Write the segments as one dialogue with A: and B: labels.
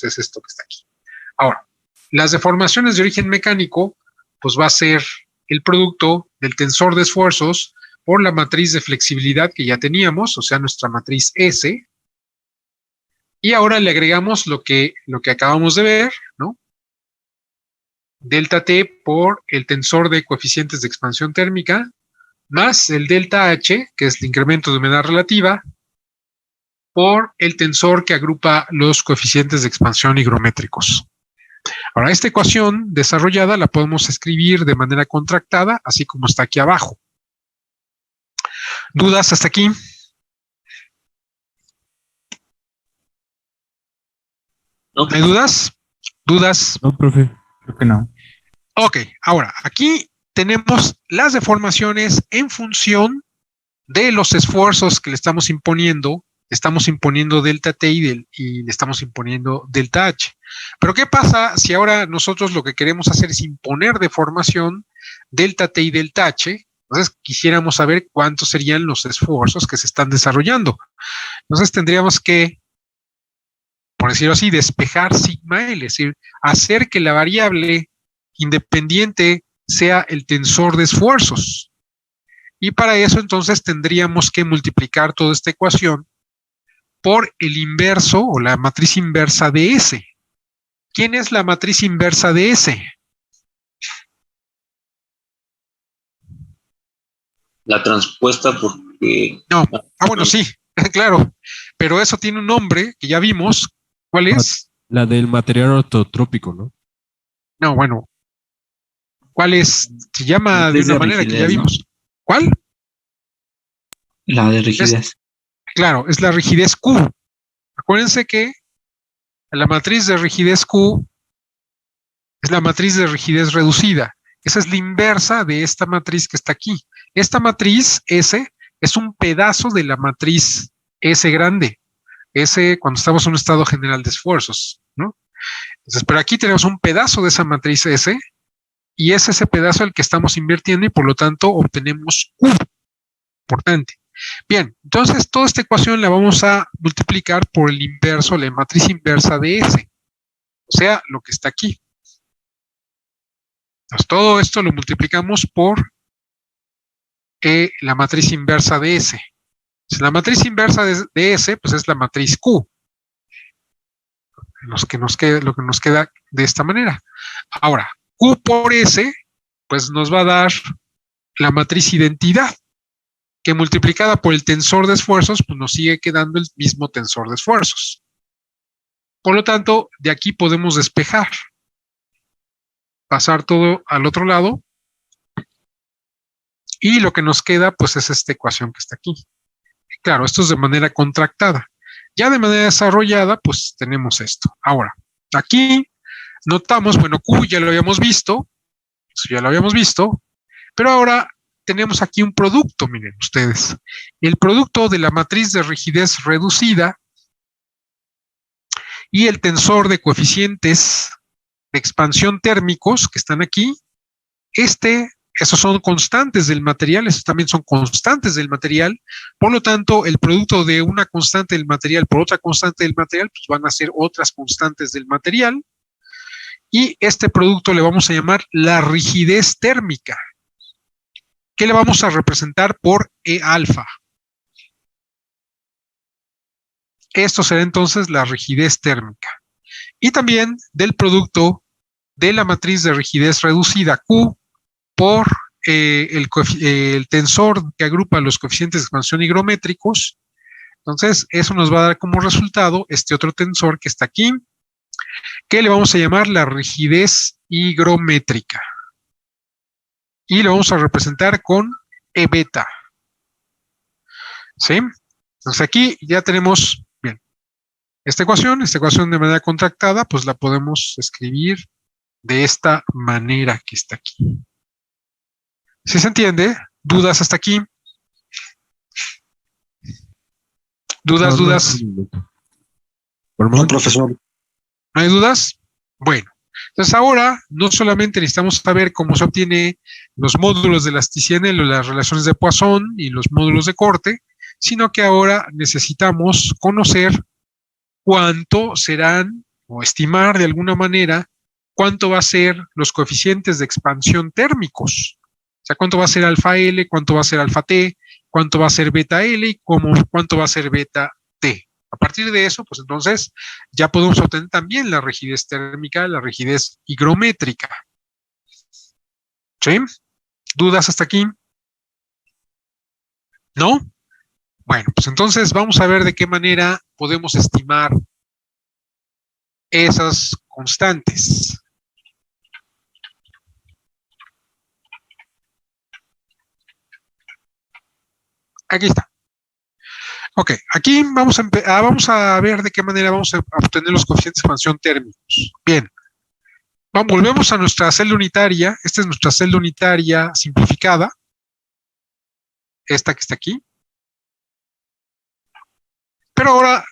A: es esto que está aquí. Ahora, las deformaciones de origen mecánico, pues va a ser el producto del tensor de esfuerzos por la matriz de flexibilidad que ya teníamos, o sea, nuestra matriz S, y ahora le agregamos lo que acabamos de ver, ¿no? Delta T por el tensor de coeficientes de expansión térmica, más el delta H, que es el incremento de humedad relativa, por el tensor que agrupa los coeficientes de expansión higrométricos. Ahora, esta ecuación desarrollada la podemos escribir de manera contractada, así como está aquí abajo. ¿Dudas hasta aquí?
B: No.
A: ¿Hay dudas? ¿Dudas?
C: No, profe, creo que no.
A: Ok, ahora, aquí tenemos las deformaciones en función de los esfuerzos que le estamos imponiendo. Estamos imponiendo delta T y le estamos imponiendo delta H. Pero ¿qué pasa si ahora nosotros lo que queremos hacer es imponer deformación delta T y delta H? Entonces quisiéramos saber cuántos serían los esfuerzos que se están desarrollando. Entonces tendríamos que, por decirlo así, despejar sigma L, es decir, hacer que la variable independiente sea el tensor de esfuerzos. Y para eso entonces tendríamos que multiplicar toda esta ecuación por el inverso o la matriz inversa de S. ¿Quién es la matriz inversa de S?
B: La transpuesta porque...
A: No. Bueno, sí, claro. Pero eso tiene un nombre que ya vimos. ¿Cuál es?
C: La del material ortotrópico, ¿no?
A: No, bueno. ¿Cuál es? Se llama de una manera que ya vimos. ¿Cuál?
D: La de rigidez.
A: Claro, es la rigidez Q. Acuérdense que la matriz de rigidez Q es la matriz de rigidez reducida. Esa es la inversa de esta matriz que está aquí. Esta matriz S es un pedazo de la matriz S grande. S cuando estamos en un estado general de esfuerzos, ¿no? Entonces, pero aquí tenemos un pedazo de esa matriz S y es ese pedazo el que estamos invirtiendo y por lo tanto obtenemos Q. Importante. Bien, entonces toda esta ecuación la vamos a multiplicar por el inverso, la matriz inversa de S, o sea, lo que está aquí. Entonces todo esto lo multiplicamos por la matriz inversa de S. Entonces, la matriz inversa de S, pues es la matriz Q. Lo que nos queda de esta manera. Ahora, Q por S, pues nos va a dar la matriz identidad, que multiplicada por el tensor de esfuerzos, pues nos sigue quedando el mismo tensor de esfuerzos. Por lo tanto, de aquí podemos despejar, pasar todo al otro lado, y lo que nos queda, pues es esta ecuación que está aquí. Claro, esto es de manera contractada. Ya de manera desarrollada, pues tenemos esto. Ahora, aquí notamos, bueno, Q ya lo habíamos visto, pero ahora tenemos aquí un producto, miren ustedes. El producto de la matriz de rigidez reducida y el tensor de coeficientes de expansión térmicos que están aquí. Esos son constantes del material, esos también son constantes del material. Por lo tanto, el producto de una constante del material por otra constante del material, pues van a ser otras constantes del material. Y este producto le vamos a llamar la rigidez térmica, que le vamos a representar por E alfa. Esto será entonces la rigidez térmica. Y también del producto de la matriz de rigidez reducida Q por el tensor que agrupa los coeficientes de expansión higrométricos. Entonces, eso nos va a dar como resultado este otro tensor que está aquí, que le vamos a llamar la rigidez higrométrica. Y lo vamos a representar con E beta. ¿Sí? Entonces aquí ya tenemos, bien, esta ecuación de manera contractada, pues la podemos escribir de esta manera que está aquí. ¿Sí se entiende? ¿Dudas hasta aquí? ¿Dudas?
D: No, profesor.
A: ¿No hay dudas? Bueno, entonces ahora no solamente necesitamos saber cómo se obtiene los módulos de elasticidad o las relaciones de Poisson y los módulos de corte, sino que ahora necesitamos conocer cuánto serán o estimar de alguna manera cuánto va a ser los coeficientes de expansión térmicos. O sea, cuánto va a ser alfa L, cuánto va a ser alfa T, cuánto va a ser beta L y cuánto va a ser beta T. A partir de eso, pues entonces ya podemos obtener también la rigidez térmica, la rigidez higrométrica. ¿Sí? ¿Dudas hasta aquí? ¿No? Bueno, pues entonces vamos a ver de qué manera podemos estimar esas constantes. Aquí está. Ok, aquí vamos a ver de qué manera vamos a obtener los coeficientes de expansión térmicos. Bien, volvemos a nuestra celda unitaria. Esta es nuestra celda unitaria simplificada. Esta que está aquí. Pero ahora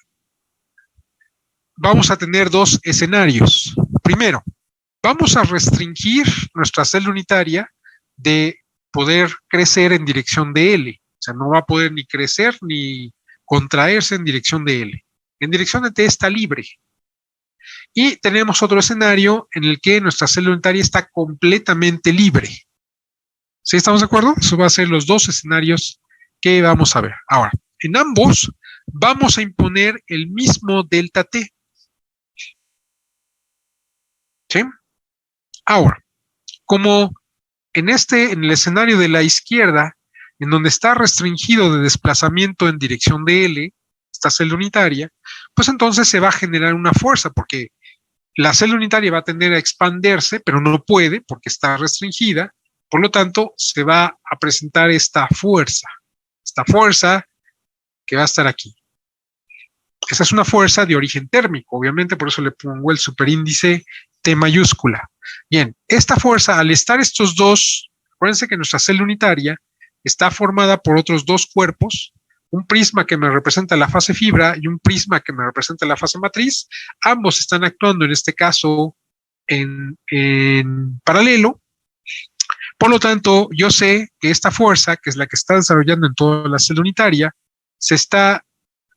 A: vamos a tener dos escenarios. Primero, vamos a restringir nuestra celda unitaria de poder crecer en dirección de L. O sea, no va a poder ni crecer ni contraerse en dirección de L. En dirección de T está libre. Y tenemos otro escenario en el que nuestra celda unitaria está completamente libre. ¿Sí estamos de acuerdo? Eso va a ser los dos escenarios que vamos a ver. Ahora, en ambos vamos a imponer el mismo delta T. ¿Sí? Ahora, como en el escenario de la izquierda, en donde está restringido de desplazamiento en dirección de L, esta celda unitaria, pues entonces se va a generar una fuerza, porque la celda unitaria va a tender a expandirse, pero no puede porque está restringida. Por lo tanto, se va a presentar esta fuerza que va a estar aquí. Esa es una fuerza de origen térmico, obviamente, por eso le pongo el superíndice T mayúscula. Bien, esta fuerza, al estar estos dos, acuérdense que nuestra celda unitaria está formada por otros dos cuerpos, un prisma que me representa la fase fibra y un prisma que me representa la fase matriz. Ambos están actuando en este caso en paralelo. Por lo tanto, yo sé que esta fuerza, que es la que está desarrollando en toda la celda unitaria, se está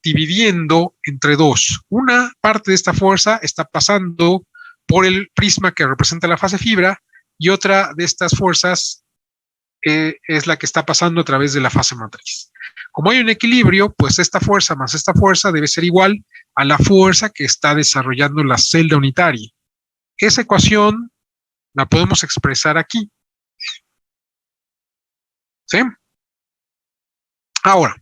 A: dividiendo entre dos. Una parte de esta fuerza está pasando por el prisma que representa la fase fibra y otra de estas fuerzas es la que está pasando a través de la fase matriz. Como hay un equilibrio, pues esta fuerza más esta fuerza debe ser igual a la fuerza que está desarrollando la celda unitaria. Esa ecuación la podemos expresar aquí. ¿Sí? Ahora,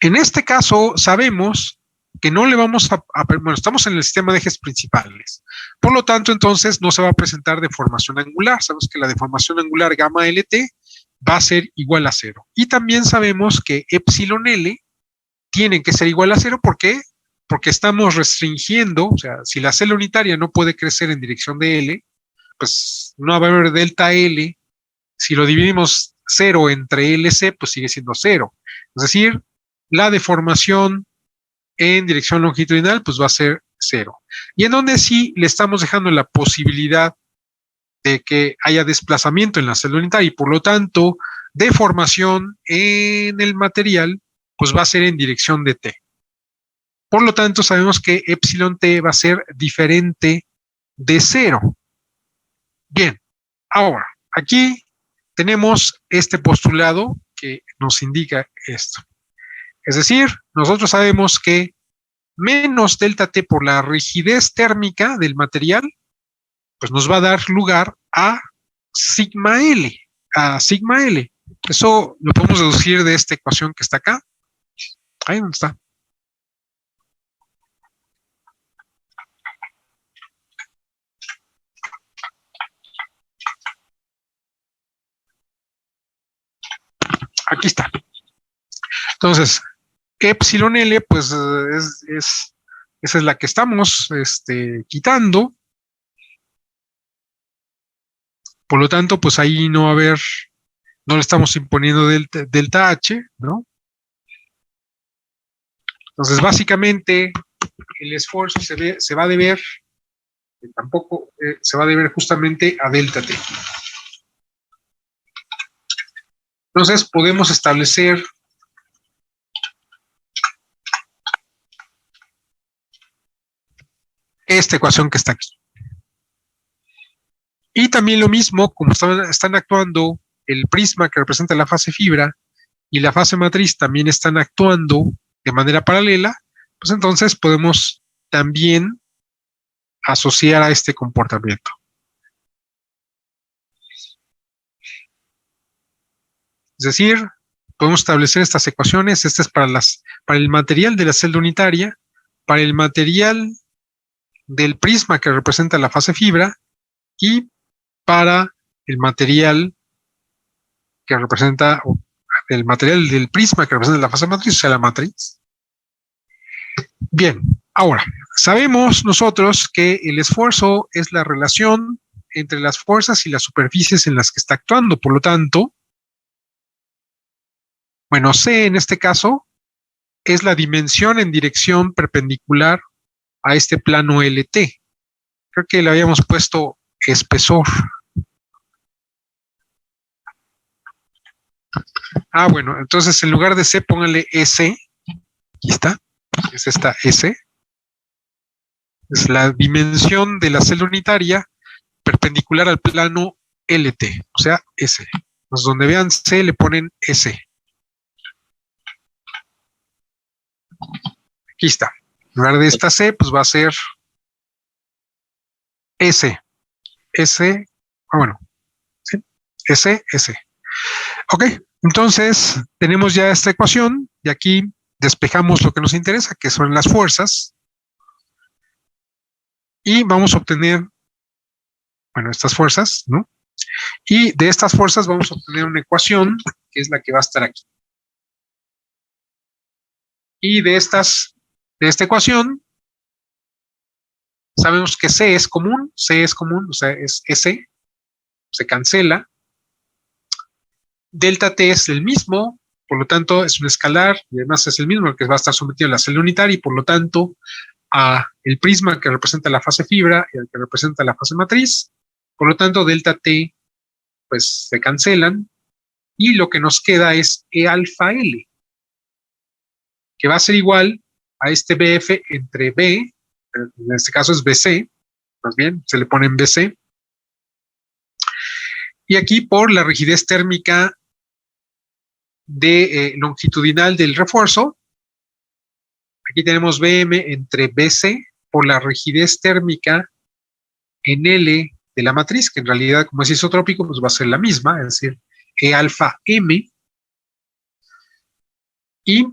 A: en este caso sabemos que no le vamos bueno, estamos en el sistema de ejes principales. Por lo tanto, entonces no se va a presentar deformación angular. Sabemos que la deformación angular gamma LT va a ser igual a 0. Y también sabemos que epsilon L tiene que ser igual a 0. ¿Por qué? Porque estamos restringiendo, o sea, si la celda unitaria no puede crecer en dirección de L, pues no va a haber delta L. Si lo dividimos 0 entre LC, pues sigue siendo 0. Es decir, la deformación en dirección longitudinal, pues va a ser 0. Y en donde sí le estamos dejando la posibilidad de que haya desplazamiento en la celda unitaria y por lo tanto deformación en el material, pues va a ser en dirección de T. Por lo tanto, sabemos que epsilon T va a ser diferente de 0. Bien, ahora, aquí tenemos este postulado que nos indica esto. Es decir, nosotros sabemos que menos delta T por la rigidez térmica del material, pues nos va a dar lugar a sigma L, Eso lo podemos deducir de esta ecuación que está acá. Ahí donde está. Aquí está. Entonces, epsilon L, pues esa es la que estamos quitando. Por lo tanto, pues ahí no va a haber, no le estamos imponiendo delta H, ¿no? Entonces, básicamente, el esfuerzo se va a deber, tampoco se va a deber justamente a delta T. Entonces, podemos establecer esta ecuación que está aquí. Y también lo mismo, como están actuando el prisma que representa la fase fibra y la fase matriz también están actuando de manera paralela, pues entonces podemos también asociar a este comportamiento. Es decir, podemos establecer estas ecuaciones. Esta es para el material de la celda unitaria, para el material del prisma que representa la fase fibra y para el material que representa, el material del prisma que representa la fase matriz, o sea, la matriz. Bien, ahora, sabemos nosotros que el esfuerzo es la relación entre las fuerzas y las superficies en las que está actuando. Por lo tanto, bueno, C en este caso es la dimensión en dirección perpendicular a este plano LT. Creo que le habíamos puesto espesor. Ah, bueno, entonces en lugar de C póngale S. Aquí está. Es esta S. Es la dimensión de la celda unitaria perpendicular al plano LT, o sea, S. Entonces, donde vean C le ponen S. Aquí está. En lugar de esta C, pues va a ser S. S. Bueno. ¿Sí? S, S. Ok. Entonces, tenemos ya esta ecuación y aquí despejamos lo que nos interesa, que son las fuerzas. Y vamos a obtener, bueno, estas fuerzas, ¿no? Y de estas fuerzas vamos a obtener una ecuación, que es la que va a estar aquí. Y de esta ecuación, sabemos que C es común, o sea, es S, se cancela. Delta T es el mismo, por lo tanto es un escalar, y además es el mismo el que va a estar sometido a la celda unitaria, y por lo tanto a el prisma que representa la fase fibra y el que representa la fase matriz. Por lo tanto, delta T pues se cancelan, y lo que nos queda es E alfa L, que va a ser igual a este BF entre B, en este caso es BC, más bien, se le pone en BC, y aquí por la rigidez térmica longitudinal del refuerzo, aquí tenemos BM entre BC por la rigidez térmica en L de la matriz, que en realidad como es isotrópico, pues va a ser la misma, es decir, E alfa M, y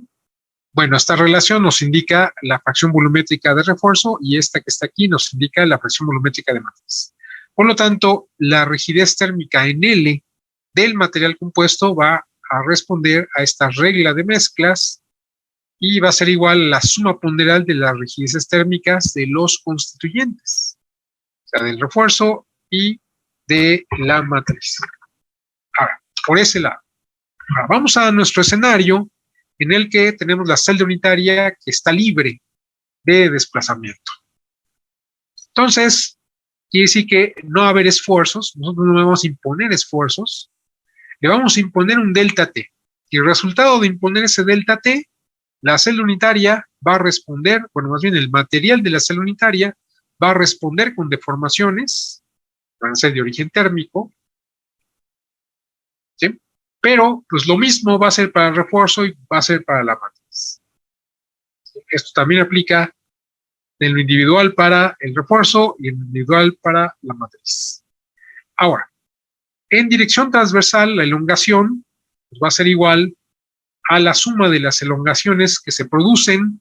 A: bueno, esta relación nos indica la fracción volumétrica de refuerzo y esta que está aquí nos indica la fracción volumétrica de matriz. Por lo tanto, la rigidez térmica en L del material compuesto va a responder a esta regla de mezclas y va a ser igual a la suma ponderal de las rigideces térmicas de los constituyentes, o sea, del refuerzo y de la matriz. Ahora, por ese lado. Ahora, vamos a nuestro escenario en el que tenemos la celda unitaria que está libre de desplazamiento. Entonces, quiere decir que no va a haber esfuerzos, nosotros no vamos a imponer esfuerzos, le vamos a imponer un delta T. Y el resultado de imponer ese delta T, la celda unitaria va a responder, bueno, más bien el material de la celda unitaria va a responder con deformaciones, van a ser de origen térmico, ¿sí? Pero, pues lo mismo va a ser para el refuerzo y va a ser para la matriz. Esto también aplica en lo individual para el refuerzo y en lo individual para la matriz. Ahora, en dirección transversal, la elongación pues, va a ser igual a la suma de las elongaciones que se producen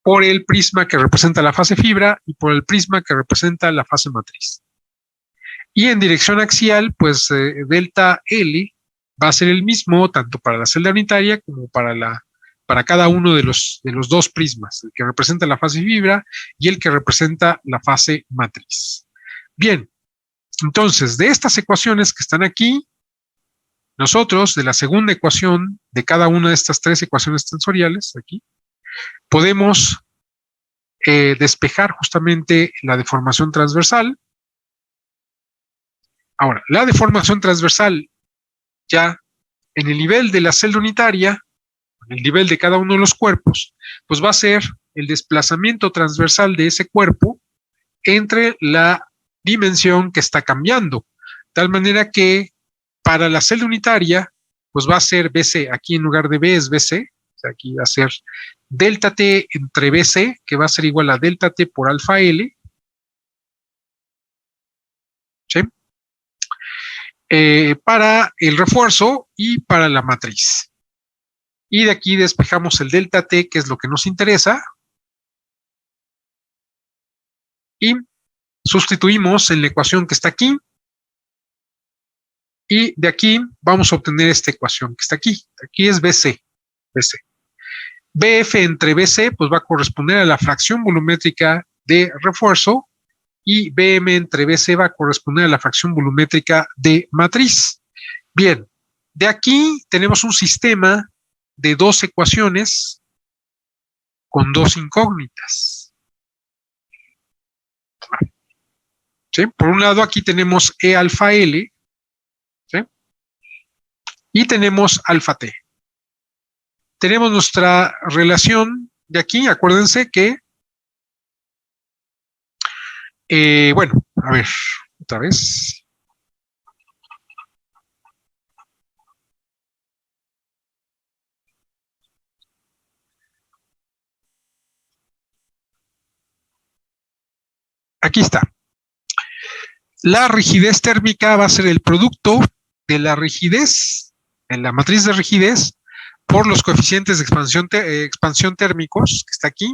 A: por el prisma que representa la fase fibra y por el prisma que representa la fase matriz. Y en dirección axial, pues delta L va a ser el mismo tanto para la celda unitaria como para cada uno de los dos prismas, el que representa la fase fibra y el que representa la fase matriz. Bien, entonces de estas ecuaciones que están aquí, nosotros de la segunda ecuación de cada una de estas tres ecuaciones tensoriales aquí, podemos despejar justamente la deformación transversal. Ahora, la deformación transversal ya en el nivel de la celda unitaria, en el nivel de cada uno de los cuerpos, pues va a ser el desplazamiento transversal de ese cuerpo entre la dimensión que está cambiando. De tal manera que para la celda unitaria, pues va a ser BC. Aquí en lugar de B es BC. O sea, aquí va a ser delta T entre BC, que va a ser igual a delta T por alfa L. ¿Sí? Para el refuerzo y para la matriz. Y de aquí despejamos el delta T, que es lo que nos interesa. Y sustituimos en la ecuación que está aquí. Y de aquí vamos a obtener esta ecuación que está aquí. Aquí es BC. BC. BF entre BC pues va a corresponder a la fracción volumétrica de refuerzo y BM entre BC va a corresponder a la fracción volumétrica de matriz. Bien, de aquí tenemos un sistema de dos ecuaciones con dos incógnitas. ¿Sí? Por un lado aquí tenemos E alfa L, ¿sí? Y tenemos alfa T. Tenemos nuestra relación de aquí, acuérdense que, bueno, a ver, otra vez. Aquí está. La rigidez térmica va a ser el producto de la rigidez, en la matriz de rigidez, por los coeficientes de expansión térmicos, que está aquí.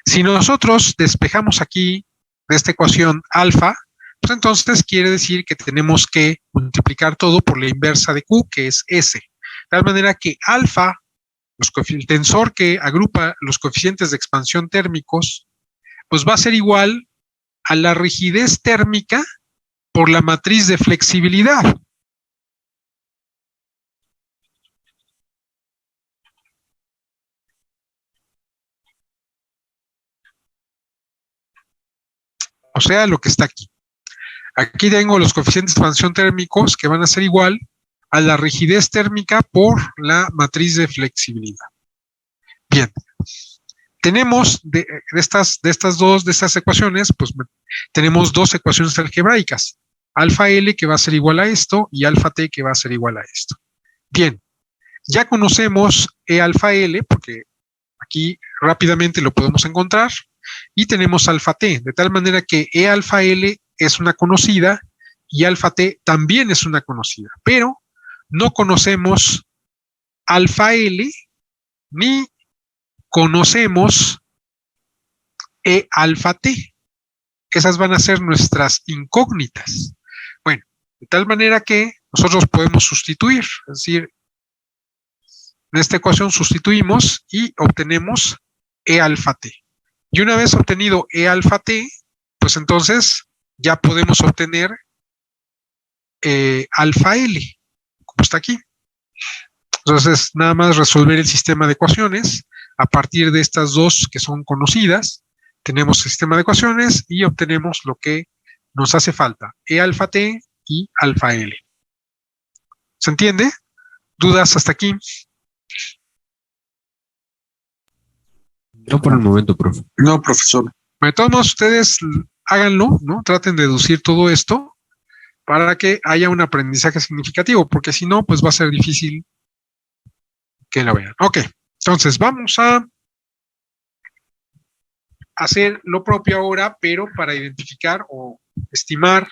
A: Si nosotros despejamos aquí de esta ecuación alfa, pues entonces quiere decir que tenemos que multiplicar todo por la inversa de Q, que es S. De tal manera que alfa, el tensor que agrupa los coeficientes de expansión térmicos, pues va a ser igual a la rigidez térmica por la matriz de flexibilidad. O sea, lo que está aquí. Aquí tengo los coeficientes de expansión térmicos que van a ser igual a la rigidez térmica por la matriz de flexibilidad. Bien. Tenemos de estas ecuaciones, pues tenemos dos ecuaciones algebraicas. Alfa L que va a ser igual a esto y alfa T que va a ser igual a esto. Bien, ya conocemos E alfa L porque aquí rápidamente lo podemos encontrar y tenemos alfa T, de tal manera que E alfa L es una conocida y alfa T también es una conocida, pero no conocemos alfa L ni conocemos E alfa T. Esas van a ser nuestras incógnitas. Bueno, de tal manera que nosotros podemos sustituir, es decir, en esta ecuación sustituimos y obtenemos E alfa T. Y una vez obtenido E alfa T, pues entonces ya podemos obtener alfa L, como está aquí. Entonces, nada más resolver el sistema de ecuaciones a partir de estas dos que son conocidas. Tenemos el sistema de ecuaciones y obtenemos lo que nos hace falta, E alfa T y alfa L. ¿Se entiende? ¿Dudas hasta aquí?
C: No por el momento, profe.
D: No, profesor.
A: Bueno, de todos modos, ustedes háganlo, ¿no? Traten de deducir todo esto para que haya un aprendizaje significativo, porque si no, pues va a ser difícil que lo vean. Ok, entonces vamos a hacer lo propio ahora, pero para identificar o estimar,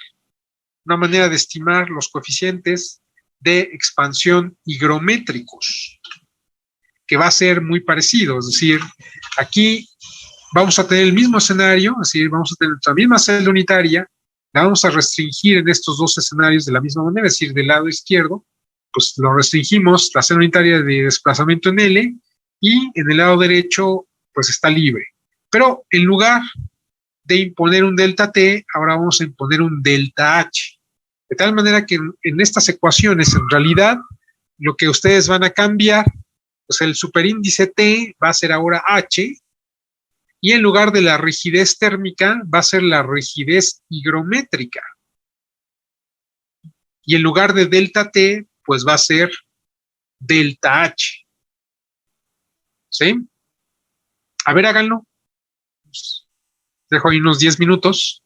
A: una manera de estimar los coeficientes de expansión higrométricos, que va a ser muy parecido, es decir, aquí vamos a tener el mismo escenario, es decir, vamos a tener nuestra misma celda unitaria, la vamos a restringir en estos dos escenarios de la misma manera, es decir, del lado izquierdo, pues lo restringimos, la celda unitaria de desplazamiento en L, y en el lado derecho, pues está libre. Pero en lugar de imponer un delta T, ahora vamos a imponer un delta H. De tal manera que en estas ecuaciones, en realidad, lo que ustedes van a cambiar, pues el superíndice T va a ser ahora H, y en lugar de la rigidez térmica, va a ser la rigidez higrométrica. Y en lugar de delta T, pues va a ser delta H. ¿Sí? A ver, háganlo. dejo ahí unos 10 minutos.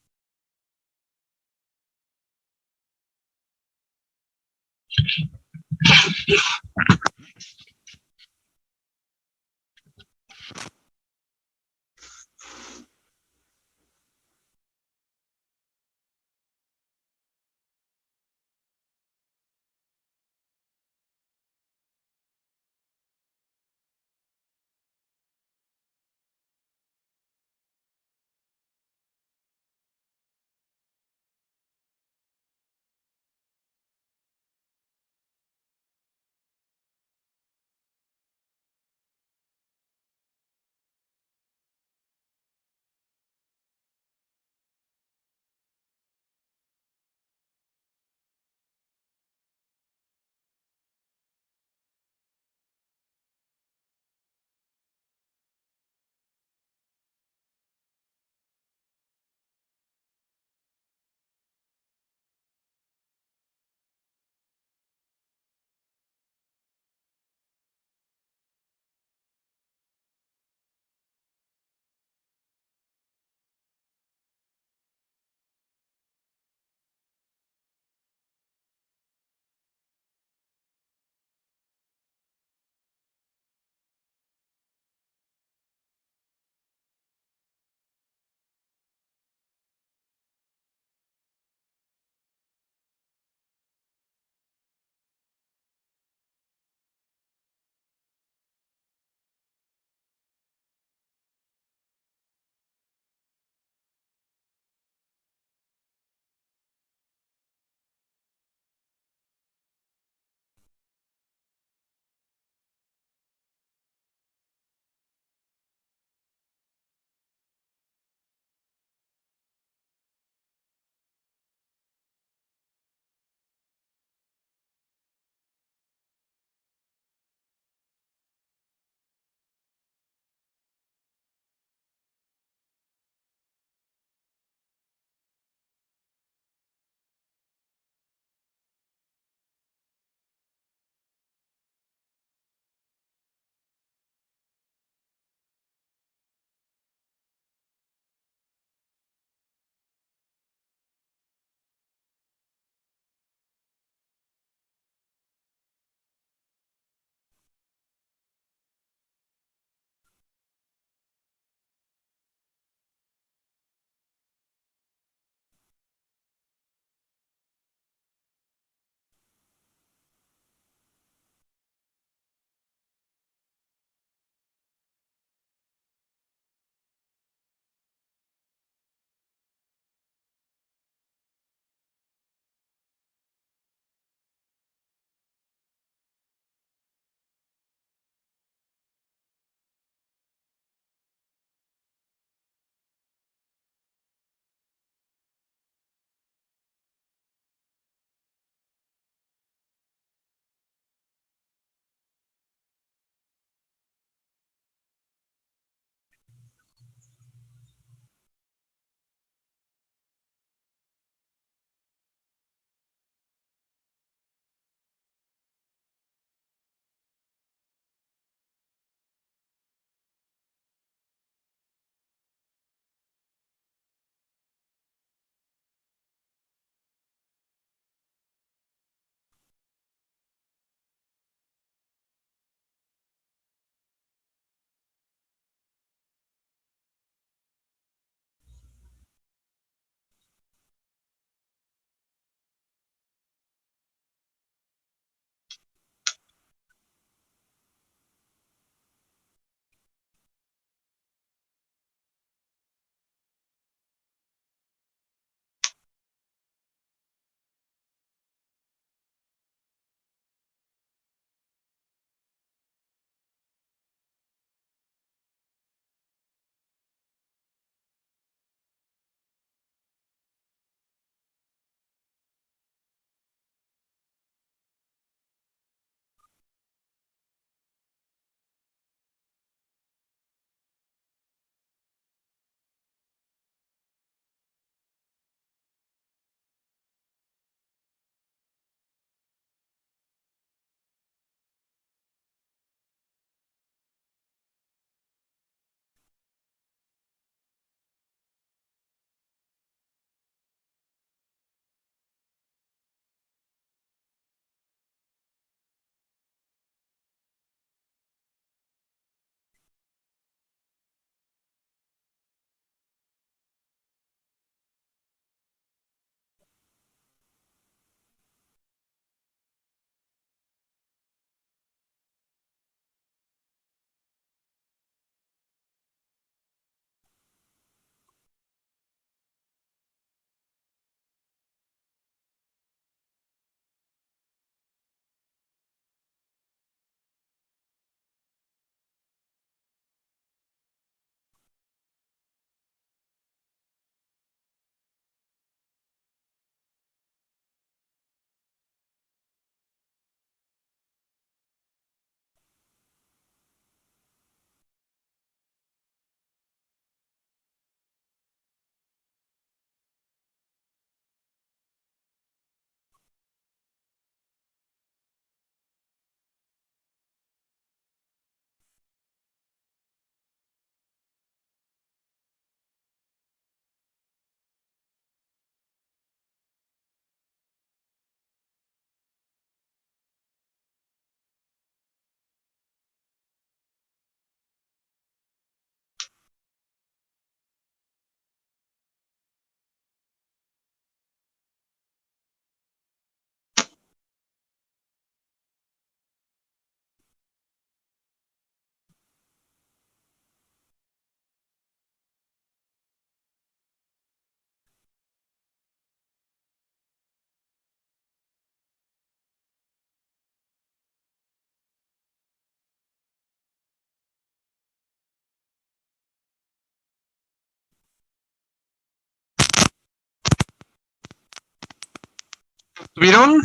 A: ¿Tuvieron?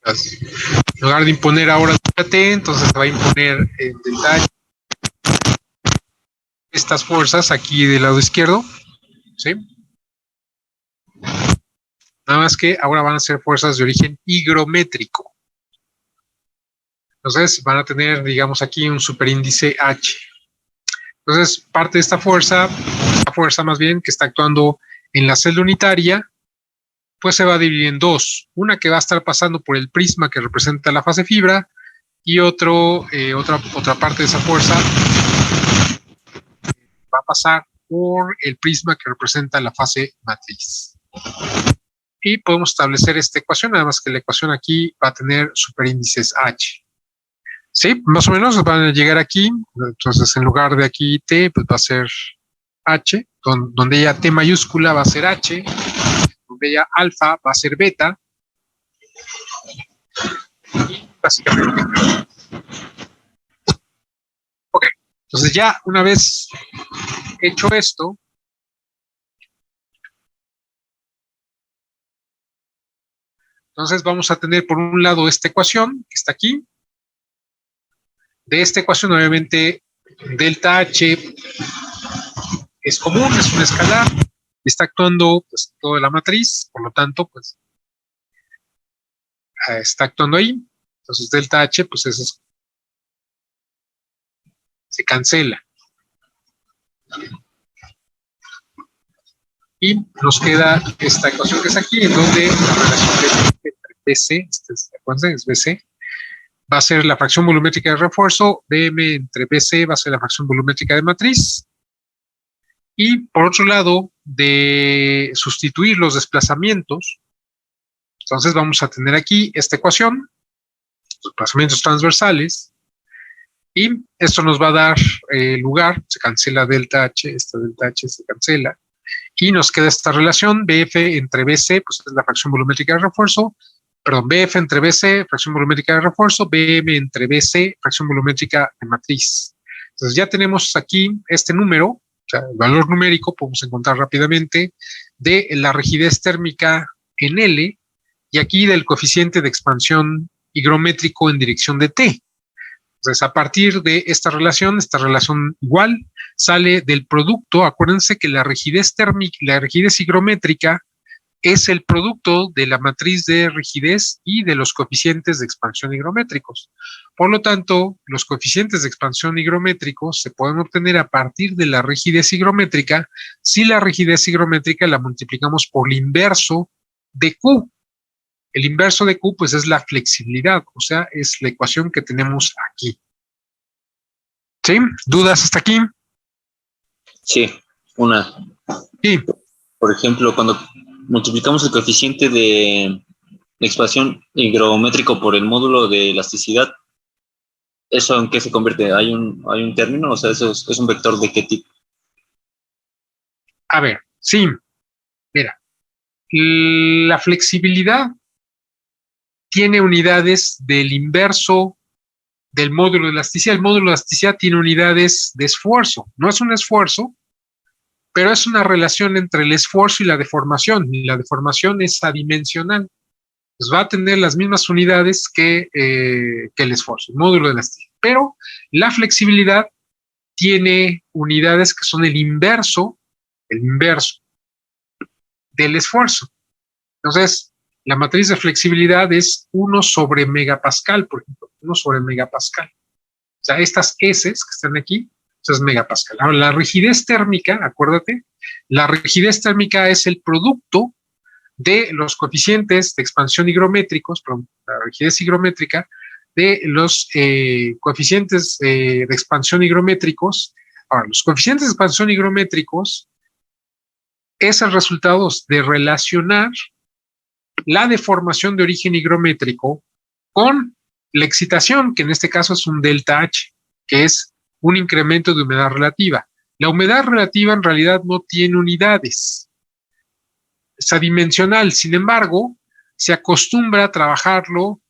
A: En lugar de imponer ahora delta T, entonces se va a imponer delta H. Estas fuerzas aquí del lado izquierdo, ¿sí? Nada más que ahora van a ser fuerzas de origen higrométrico. Entonces van a tener, digamos, aquí un superíndice H. Entonces, parte de esta fuerza más bien que está actuando en la celda unitaria, pues se va a dividir en dos. Una que va a estar pasando por el prisma que representa la fase fibra y otra parte de esa fuerza va a pasar por el prisma que representa la fase matriz. Y podemos establecer esta ecuación, nada más que la ecuación aquí va a tener superíndices H. Sí, más o menos van a llegar aquí, entonces en lugar de aquí T, pues va a ser H, donde ya T mayúscula va a ser H, donde ya alfa va a ser beta, y básicamente. Ok, entonces ya una vez hecho esto, entonces vamos a tener por un lado esta ecuación que está aquí. De esta ecuación, obviamente, delta H es común, es un escalar, está actuando pues toda la matriz, por lo tanto, pues está actuando ahí. Entonces, delta H, pues eso se cancela. Y nos queda esta ecuación que es aquí, en donde la relación de BC, es BC, va a ser la fracción volumétrica de refuerzo, BM entre BC va a ser la fracción volumétrica de matriz. Y por otro lado, de sustituir los desplazamientos, entonces vamos a tener aquí esta ecuación, desplazamientos transversales, y esto nos va a dar lugar, se cancela delta H, esta delta H se cancela, y nos queda esta relación, BF entre BC, pues es la fracción volumétrica de refuerzo, perdón, BF entre BC, fracción volumétrica de refuerzo, BM entre BC, fracción volumétrica de matriz. Entonces ya tenemos aquí este número, o sea, el valor numérico, podemos encontrar rápidamente, de la rigidez térmica en L, y aquí del coeficiente de expansión higrométrico en dirección de T. Entonces, a partir de esta relación igual, sale del producto. Acuérdense que la rigidez térmica, la rigidez higrométrica, es el producto de la matriz de rigidez y de los coeficientes de expansión higrométricos. Por lo tanto, los coeficientes de expansión higrométricos se pueden obtener a partir de la rigidez higrométrica si la rigidez higrométrica la multiplicamos por el inverso de Q. El inverso de Q, pues, es la flexibilidad, o sea, es la ecuación que tenemos aquí. ¿Sí? ¿Dudas hasta aquí?
B: Sí, una.
A: Sí.
B: Por ejemplo, cuando multiplicamos el coeficiente de expansión higrométrico por el módulo de elasticidad, ¿eso en qué se convierte? ¿Hay un término? O sea, ¿eso es un vector de qué tipo?
A: A ver, sí. Mira, la flexibilidad tiene unidades del inverso del módulo de elasticidad. El módulo de elasticidad tiene unidades de esfuerzo. No es un esfuerzo, pero es una relación entre el esfuerzo y la deformación. Y la deformación es adimensional. Pues va a tener las mismas unidades que el esfuerzo, el módulo de elasticidad. Pero la flexibilidad tiene unidades que son el inverso del esfuerzo. Entonces, la matriz de flexibilidad es 1 sobre megapascal, por ejemplo, 1 sobre megapascal. O sea, estas S que están aquí, eso es megapascal. Ahora, la rigidez térmica, acuérdate, la rigidez térmica es el producto de los coeficientes de expansión higrométricos, perdón, la rigidez higrométrica, de los coeficientes de expansión higrométricos. Ahora, los coeficientes de expansión higrométricos es el resultado de relacionar la deformación de origen higrométrico con la excitación, que en este caso es un delta H, que es un incremento de humedad relativa. La humedad relativa en realidad no tiene unidades, es adimensional, sin embargo, se acostumbra a trabajarlo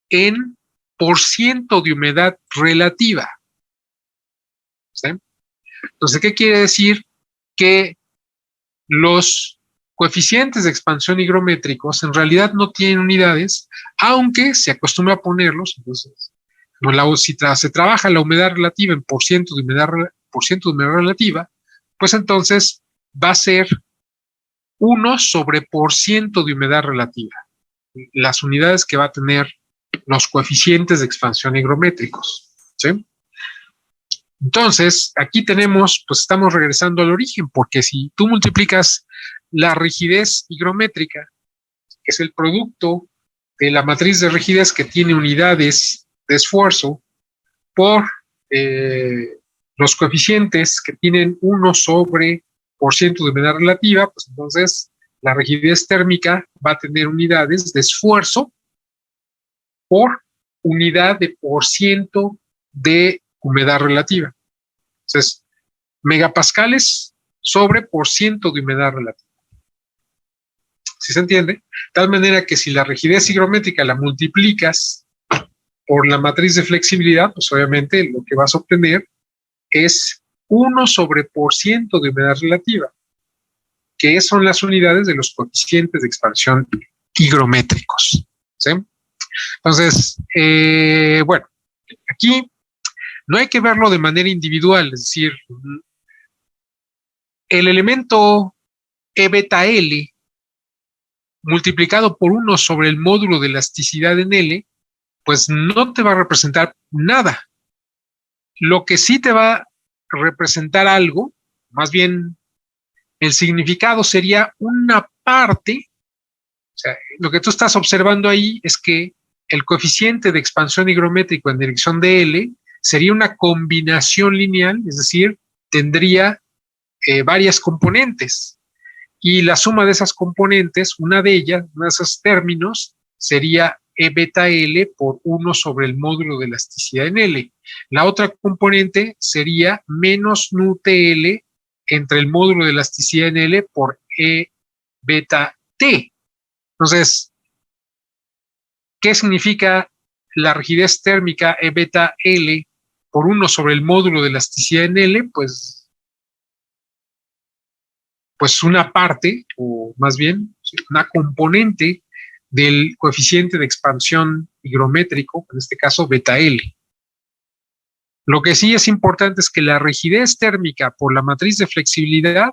A: en % de humedad relativa. ¿Sí? Entonces, ¿qué quiere decir? Que los coeficientes de expansión higrométricos en realidad no tienen unidades, aunque se acostumbra a ponerlos. Entonces, si se trabaja la humedad relativa en por ciento de humedad relativa, pues entonces va a ser 1 sobre por ciento de humedad relativa, las unidades que va a tener los coeficientes de expansión higrométricos, ¿sí? Entonces, aquí tenemos, pues estamos regresando al origen, porque si tú multiplicas la rigidez higrométrica, que es el producto de la matriz de rigidez que tiene unidades de esfuerzo, por los coeficientes que tienen 1 sobre por ciento de humedad relativa, pues entonces la rigidez térmica va a tener unidades de esfuerzo por unidad de por ciento de humedad relativa. Entonces, megapascales sobre por ciento de humedad relativa. ¿Sí se entiende? De tal manera que si la rigidez higrométrica la multiplicas por la matriz de flexibilidad, pues obviamente lo que vas a obtener es 1 sobre por ciento de humedad relativa, que son las unidades de los coeficientes de expansión higrométricos, ¿sí? Entonces, bueno, aquí no hay que verlo de manera individual, es decir, el elemento E beta L multiplicado por 1 sobre el módulo de elasticidad en L, pues no te va a representar nada. Lo que sí te va a representar algo, más bien el significado sería una parte, o sea, lo que tú estás observando ahí es que el coeficiente de expansión higrométrico en dirección de L sería una combinación lineal, es decir, tendría varias componentes. Y la suma de esas componentes, una de ellas, uno de esos términos, sería E beta L por 1 sobre el módulo de elasticidad en L. La otra componente sería menos nu TL entre el módulo de elasticidad en L por E beta T. Entonces, ¿qué significa la rigidez térmica E beta L por 1 sobre el módulo de elasticidad en L? Pues una parte, o más bien una componente del coeficiente de expansión higrométrico, en este caso beta L. Lo que sí es importante es que la rigidez térmica por la matriz de flexibilidad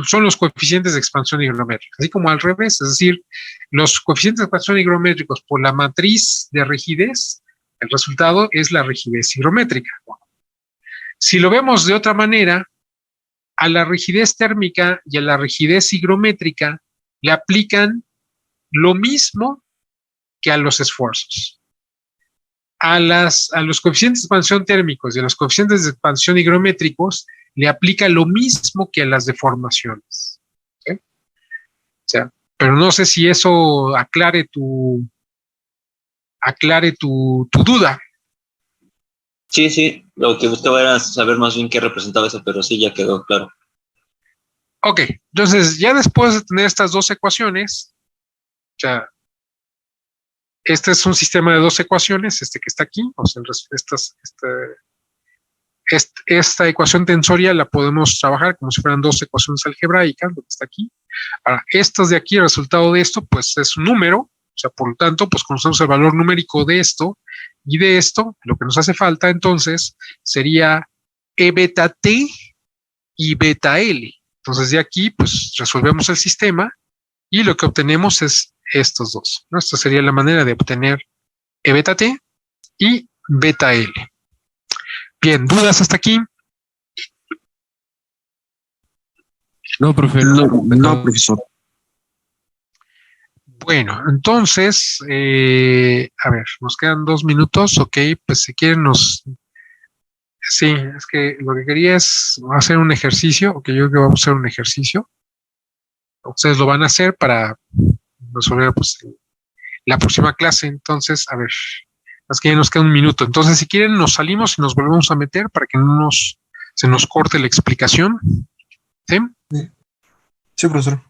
A: son los coeficientes de expansión higrométrica, así como al revés, es decir, los coeficientes de expansión higrométricos por la matriz de rigidez, el resultado es la rigidez higrométrica. Si lo vemos de otra manera, a la rigidez térmica y a la rigidez higrométrica le aplican lo mismo que a los esfuerzos. A los coeficientes de expansión térmicos y a los coeficientes de expansión higrométricos le aplica lo mismo que a las deformaciones, ¿sí? O sea, pero no sé si eso aclare tu duda.
B: Sí, lo que buscaba era saber más bien qué representaba eso, pero sí, ya quedó claro.
A: Ok, entonces ya después de tener estas dos ecuaciones, o sea, este es un sistema de dos ecuaciones, este que está aquí, o sea, esta ecuación tensorial la podemos trabajar como si fueran dos ecuaciones algebraicas, lo que está aquí. Ahora, estas de aquí, el resultado de esto, pues es un número, o sea, por lo tanto, pues conocemos el valor numérico de esto y de esto. Lo que nos hace falta entonces sería E beta T y beta L. Entonces de aquí, pues resolvemos el sistema y lo que obtenemos es estos dos, ¿no? Esta sería la manera de obtener E beta T y beta L. Bien, ¿dudas hasta aquí?
C: No, profe.
D: No, profesor.
A: Bueno, entonces, a ver, nos quedan 2 minutos, ok, pues si quieren Sí, es que lo que quería es hacer un ejercicio, ok, yo creo que vamos a hacer un ejercicio. Ustedes lo van a hacer para resolver pues, la próxima clase, entonces, a ver, es que ya nos queda 1 minuto. Entonces, si quieren, nos salimos y nos volvemos a meter para que no se nos corte la explicación. ¿Sí?
E: Sí, profesor.